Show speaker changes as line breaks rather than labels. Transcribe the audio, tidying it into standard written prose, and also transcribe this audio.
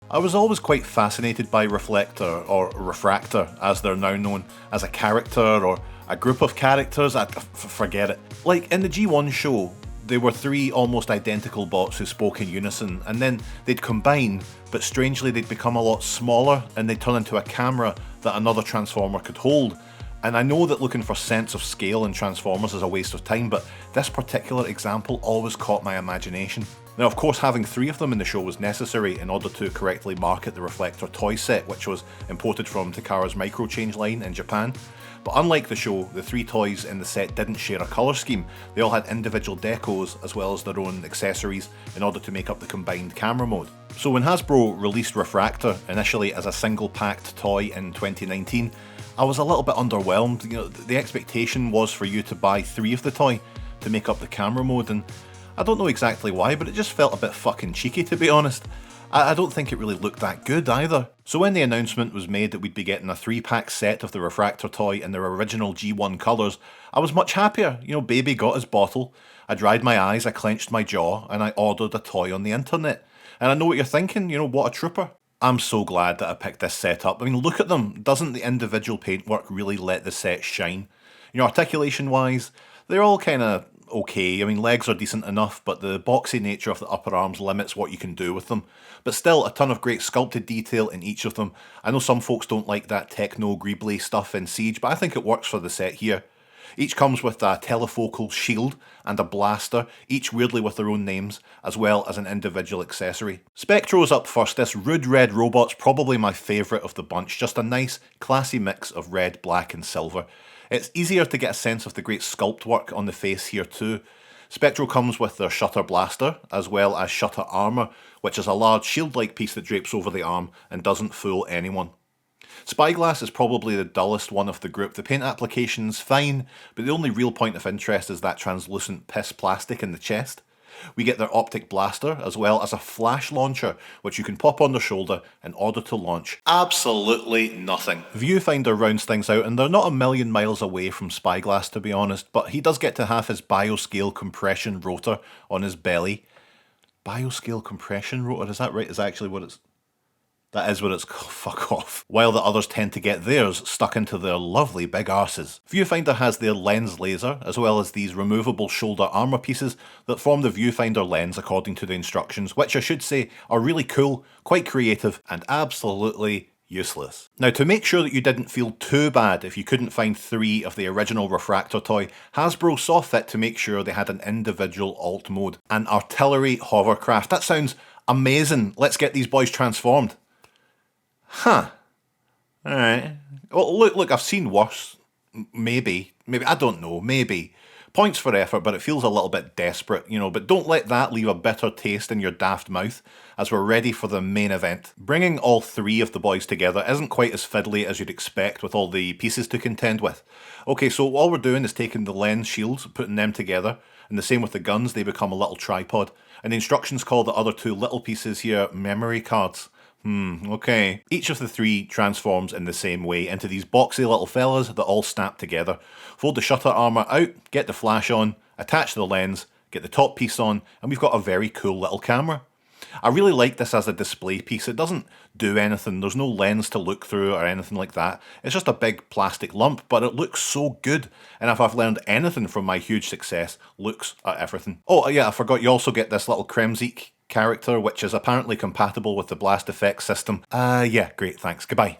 I was always quite fascinated by Reflector, or Refraktor as they're now known, as a character or a group of characters, forget it. Like in the G1 show, there were three almost identical bots who spoke in unison, and then they'd combine, but strangely they'd become a lot smaller and they'd turn into a camera that another Transformer could hold. And I know that looking for sense of scale in Transformers is a waste of time, but this particular example always caught my imagination. Now of course having three of them in the show was necessary in order to correctly market the Reflector toy set, which was imported from Takara's Microchange line in Japan. But unlike the show, the three toys in the set didn't share a colour scheme. They all had individual decos as well as their own accessories in order to make up the combined camera mode. So when Hasbro released Refraktor initially as a single packed toy in 2019, I was a little bit underwhelmed. You know, the expectation was for you to buy three of the toy to make up the camera mode, and I don't know exactly why, but it just felt a bit fucking cheeky, to be honest. I don't think it really looked that good either. So when the announcement was made that we'd be getting a 3-pack set of the Refraktor toy in their original G1 colours, I was much happier. You know, baby got his bottle, I dried my eyes, I clenched my jaw, and I ordered a toy on the internet. And I know what you're thinking, you know, what a trooper. I'm so glad that I picked this set up. I mean, look at them. Doesn't the individual paintwork really let the set shine? You know, articulation wise, they're all kind of okay. I mean, legs are decent enough, but the boxy nature of the upper arms limits what you can do with them. But still, a ton of great sculpted detail in each of them. I know some folks don't like that techno-greebly stuff in Siege, but I think it works for the set here. Each comes with a telefocal shield and a blaster, each weirdly with their own names, as well as an individual accessory. Spectro's up first. This rude red robot's probably my favourite of the bunch, just a nice, classy mix of red, black and silver. It's easier to get a sense of the great sculpt work on the face here too. Spectro comes with their shutter blaster, as well as shutter armour, which is a large shield-like piece that drapes over the arm and doesn't fool anyone. Spyglass is probably the dullest one of the group. The paint application's fine, but the only real point of interest is that translucent piss plastic in the chest. We get their optic blaster, as well as a flash launcher, which you can pop on their shoulder in order to launch absolutely nothing. Viewfinder rounds things out, and they're not a million miles away from Spyglass, to be honest, but he does get to have his bioscale compression rotor on his belly. Bioscale compression rotor, is that right? Is that actually what it's... That is what it's called, fuck off. While the others tend to get theirs stuck into their lovely big arses. Viewfinder has their lens laser, as well as these removable shoulder armour pieces that form the viewfinder lens according to the instructions, which I should say are really cool, quite creative, and absolutely useless. Now, to make sure that you didn't feel too bad if you couldn't find three of the original Refraktor toy, Hasbro saw fit to make sure they had an individual alt mode. An artillery hovercraft. That sounds amazing. Let's get these boys transformed. Huh. Alright. Well, look, I've seen worse. Maybe, I don't know, maybe. Points for effort, but it feels a little bit desperate, you know, but don't let that leave a bitter taste in your daft mouth, as we're ready for the main event. Bringing all three of the boys together isn't quite as fiddly as you'd expect with all the pieces to contend with. Okay, so all we're doing is taking the lens shields, putting them together, and the same with the guns, they become a little tripod, and the instructions call the other two little pieces here memory cards. Okay. Each of the three transforms in the same way into these boxy little fellas that all snap together. Fold the shutter armour out, get the flash on, attach the lens, get the top piece on, and we've got a very cool little camera. I really like this as a display piece. It doesn't do anything, there's no lens to look through or anything like that. It's just a big plastic lump, but it looks so good. And if I've learned anything from my huge success, looks at everything. Oh yeah, I forgot you also get this little Kremzik character, which is apparently compatible with the blast effects system. Yeah, great, thanks, goodbye.